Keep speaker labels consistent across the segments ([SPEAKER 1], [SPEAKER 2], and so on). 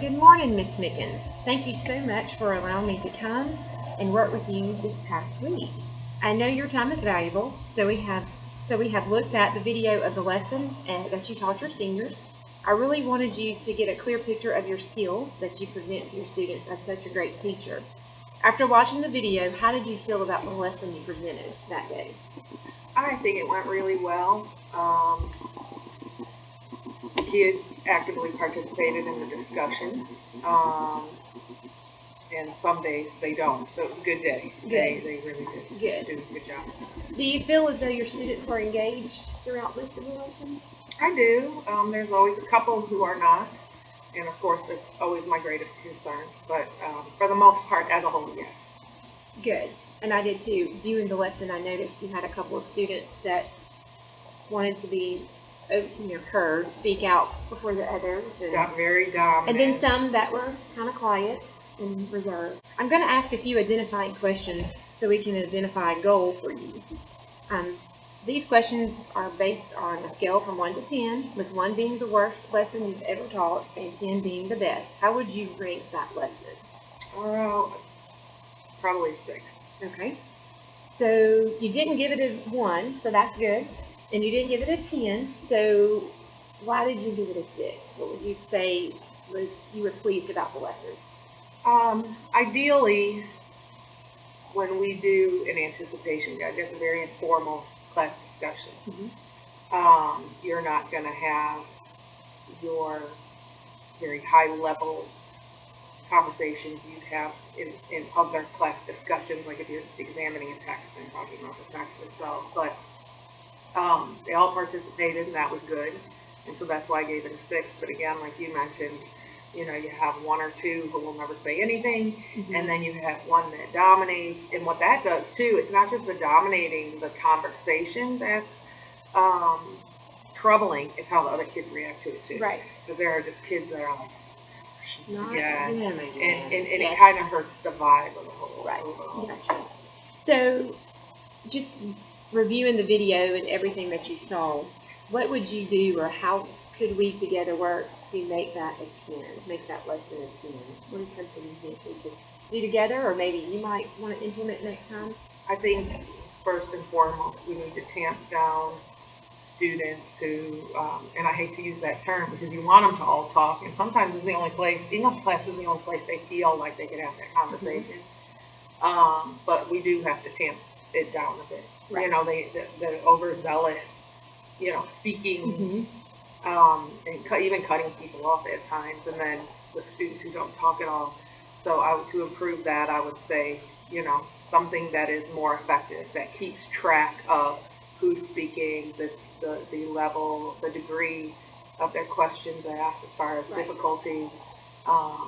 [SPEAKER 1] Good morning, Miss Mickens. Thank you so much for allowing me to come and work with you this past week. I know your time is valuable, so we have looked at the video of the lesson that you taught your seniors. I really wanted you to get a clear picture of your skills that you present to your students as such a great teacher. After watching the video, how did you feel about the lesson you presented that day?
[SPEAKER 2] I think it went really well. The kids actively participated in the discussion, and some days they don't. So it was a good day.
[SPEAKER 1] Good.
[SPEAKER 2] They really did.
[SPEAKER 1] Good.
[SPEAKER 2] Did a good job.
[SPEAKER 1] Do you feel as though your students were engaged throughout most of the lesson?
[SPEAKER 2] I do. There's always a couple who are not, and of course that's always my greatest concern. But for the most part, as a whole, yes.
[SPEAKER 1] Good. And I did too. Viewing the lesson, I noticed you had a couple of students that wanted to be, heard, speak out before the others.
[SPEAKER 2] Got very dominant.
[SPEAKER 1] And then some that were kind of quiet and reserved. I'm going to ask a few identifying questions so we can identify a goal for you. These questions are based on a scale from 1 to 10, with 1 being the worst lesson you've ever taught and 10 being the best. How would you rank that lesson?
[SPEAKER 2] Well, probably 6.
[SPEAKER 1] Okay. So you didn't give it a 1, so that's good. And you didn't give it a 10, so why did you give it a 6? What would you say was you were pleased about the lesson?
[SPEAKER 2] Ideally, when we do an anticipation guide, that's a very informal class discussion. You're not going to have your very high level conversations you'd have in other class discussions, like if you're examining a text and talking about the text itself. But they all participated, and that was good. And so that's why I gave it a 6. But again, like you mentioned, you have 1 or 2 who will never say anything, and then you have 1 that dominates. And what that does too, it's not just the dominating the conversation that's troubling, it's how the other kids react to it too.
[SPEAKER 1] Right.
[SPEAKER 2] Because there are just kids that are like,
[SPEAKER 1] yeah,
[SPEAKER 2] and
[SPEAKER 1] yes.
[SPEAKER 2] It kind of hurts the vibe of the whole.
[SPEAKER 1] Right. Gotcha. So, just reviewing the video and everything that you saw, what would you do, or how could we together work to make that a 10, make that lesson a 10? What is something you think we could do together, or maybe you might want to implement next time?
[SPEAKER 2] I think first and foremost, we need to tamp down students who, and I hate to use that term because you want them to all talk, and sometimes it's the only place, English class is the only place they feel like they can have that conversation. But we do have to tamp it down a bit.
[SPEAKER 1] Right.
[SPEAKER 2] The overzealous, speaking, and even cutting people off at times, and then the students who don't talk at all. So to improve that, I would say, something that is more effective, that keeps track of who's speaking, the level, the degree of their questions asked as far as difficulty. I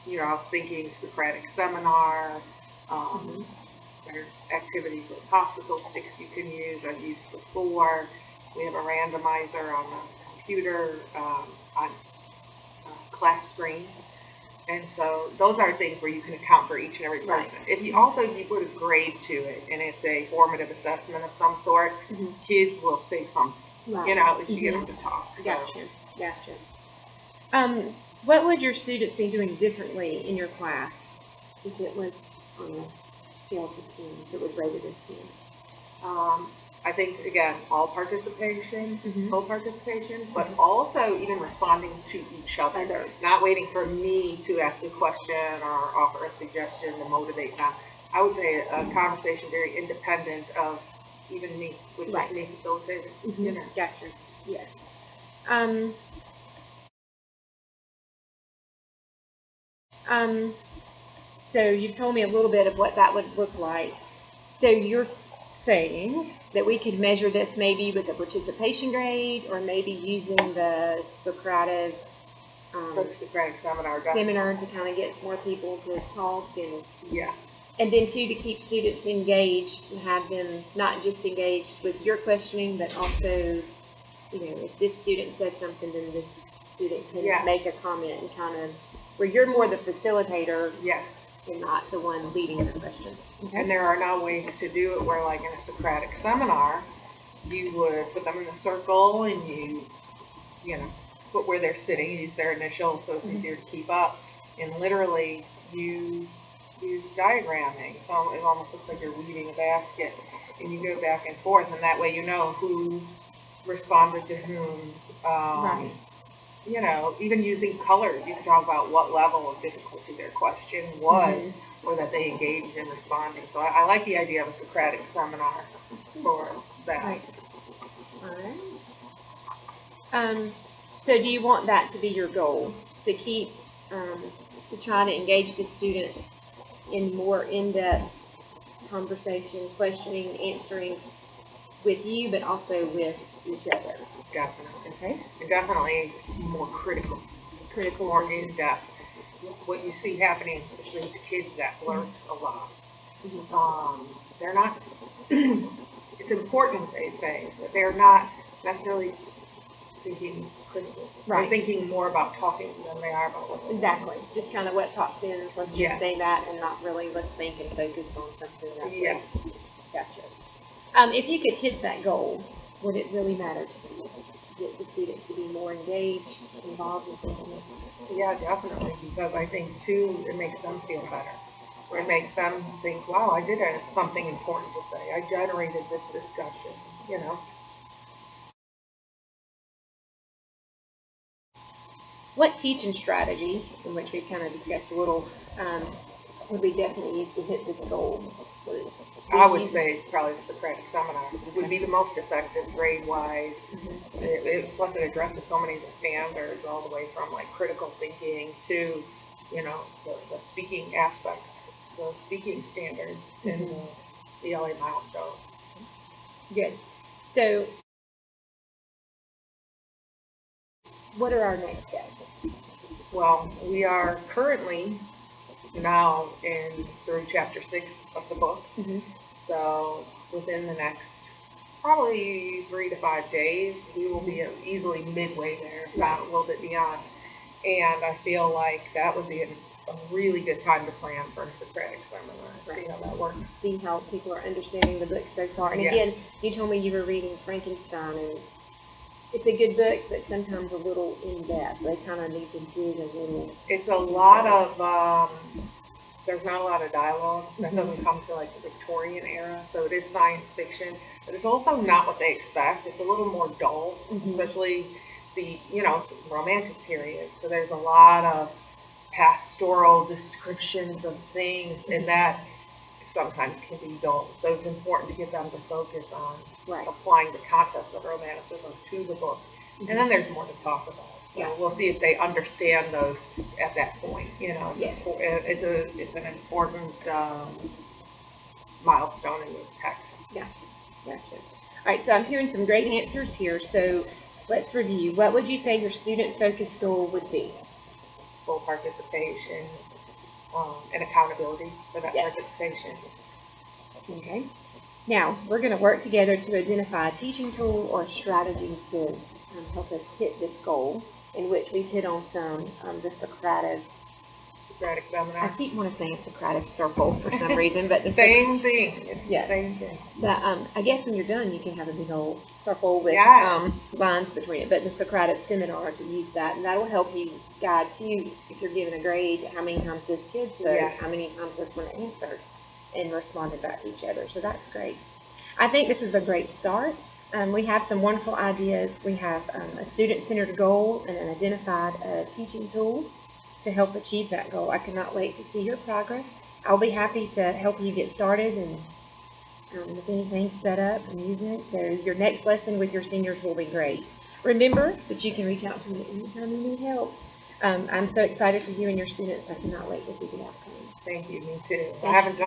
[SPEAKER 2] was thinking Socratic seminar. There's activities with popsicle sticks you can use. I've used before. We have a randomizer on the computer on class screen. And so those are things where you can account for each and every person. Right. If you put a grade to it, and it's a formative assessment of some sort, kids will say something. Right. At least you get them to talk.
[SPEAKER 1] Gotcha. What would your students be doing differently in your class if it was on a scale of 10, if it was rated a 10?
[SPEAKER 2] I think, again, all participation, full participation, but also even responding to each other. Not waiting for me to ask a question or offer a suggestion to motivate them. I would say a conversation very independent of even me, which is me facilitating.
[SPEAKER 1] Gotcha. Yes. So you've told me a little bit of what that would look like. So you're saying that we could measure this maybe with a participation grade, or maybe using the Socratic
[SPEAKER 2] seminar
[SPEAKER 1] to kind of get more people to talk, and then too, to keep students engaged, to have them not just engaged with your questioning, but also, if this student said something, then this student can make a comment, and kind of where you're more the facilitator.
[SPEAKER 2] Yes.
[SPEAKER 1] And not the one leading the question.
[SPEAKER 2] Okay. And there are now ways to do it where, like in a Socratic seminar, you would put them in a circle and you put where they're sitting, use their initials so it's easier to keep up, and literally use diagramming. So it almost looks like you're weaving a basket, and you go back and forth, and that way you know who responded to whom.
[SPEAKER 1] Right.
[SPEAKER 2] You know, even using colors, you can talk about what level of difficulty their question was, or that they engaged in responding. So I like the idea of a Socratic seminar for that.
[SPEAKER 1] Right. All right. So do you want that to be your goal, to keep, to try to engage the students in more in-depth conversation, questioning, answering with you, but also with each other?
[SPEAKER 2] Definitely.
[SPEAKER 1] Okay.
[SPEAKER 2] And definitely more critical, more in-depth. What you see happening, especially with the kids that blurt a lot. They're not, it's important, they say, but they're not necessarily thinking critical.
[SPEAKER 1] Right.
[SPEAKER 2] They're thinking more about talking than they are about what.
[SPEAKER 1] Exactly. Just kind of what pops in, let's just
[SPEAKER 2] Yes.
[SPEAKER 1] say that, and not really let's think and focus on something that.
[SPEAKER 2] Yes.
[SPEAKER 1] Gotcha. If you could hit that goal, would it really matter to you to get the students to be more engaged, involved in thinking?
[SPEAKER 2] Yeah, definitely, because I think too, it makes them feel better. It makes them think, wow, I did have something important to say. I generated this discussion, you know.
[SPEAKER 1] What teaching strategy, in which we kind of discussed a little, would we definitely use to hit this goal?
[SPEAKER 2] I would say probably the Socratic seminar would be the most effective grade-wise. Plus it addresses so many of the standards, all the way from like critical thinking to, you know, the speaking aspects, the speaking standards in the ELA milestone.
[SPEAKER 1] Good. So, what are our next steps?
[SPEAKER 2] Well, we are currently now through chapter 6 of the book. So within the next probably 3 to 5 days, we will be easily midway there, if not a little bit beyond. And I feel like that would be a really good time to plan for a Socratic seminar. See how that works.
[SPEAKER 1] See how people are understanding the book so far. And again, you told me you were reading Frankenstein, and it's a good book, but sometimes a little in-depth. They kind of need to dig a little.
[SPEAKER 2] It's a lot of, there's not a lot of dialogue. That doesn't come to like the Victorian era, so it is science fiction, but it's also not what they expect. It's a little more dull, especially the, you know, romantic period. So there's a lot of pastoral descriptions of things, and that sometimes can be dull. So it's important to get them to focus on applying the concepts of romanticism to the book. And then there's more to talk about. So we'll see if they understand those at that point. You know, it's an important milestone in this text.
[SPEAKER 1] Yeah, gotcha. All right, so I'm hearing some great answers here. So let's review. What would you say your student-focused goal would be?
[SPEAKER 2] Full participation and accountability for that participation.
[SPEAKER 1] Okay. Now, we're going to work together to identify a teaching tool or strategy to help us hit this goal, in which we've hit on some the Socratic seminar. I keep wanting to say Socratic circle for some reason, but the
[SPEAKER 2] same thing. It's the same thing.
[SPEAKER 1] But I guess when you're done, you can have a big old circle with lines between it. But the Socratic seminar, to use that, and that will help you guide you if you're giving a grade, how many times this kid said, how many times this one answered, and responded back to each other. So that's great. I think this is a great start. We have some wonderful ideas. We have a student-centered goal and an identified teaching tool to help achieve that goal. I cannot wait to see your progress. I'll be happy to help you get started and if anything's set up and using it. So your next lesson with your seniors will be great. Remember that you can reach out to me anytime you need help. I'm so excited for you and your students. I cannot wait to see the outcome.
[SPEAKER 2] Thank you. Me too. I haven't done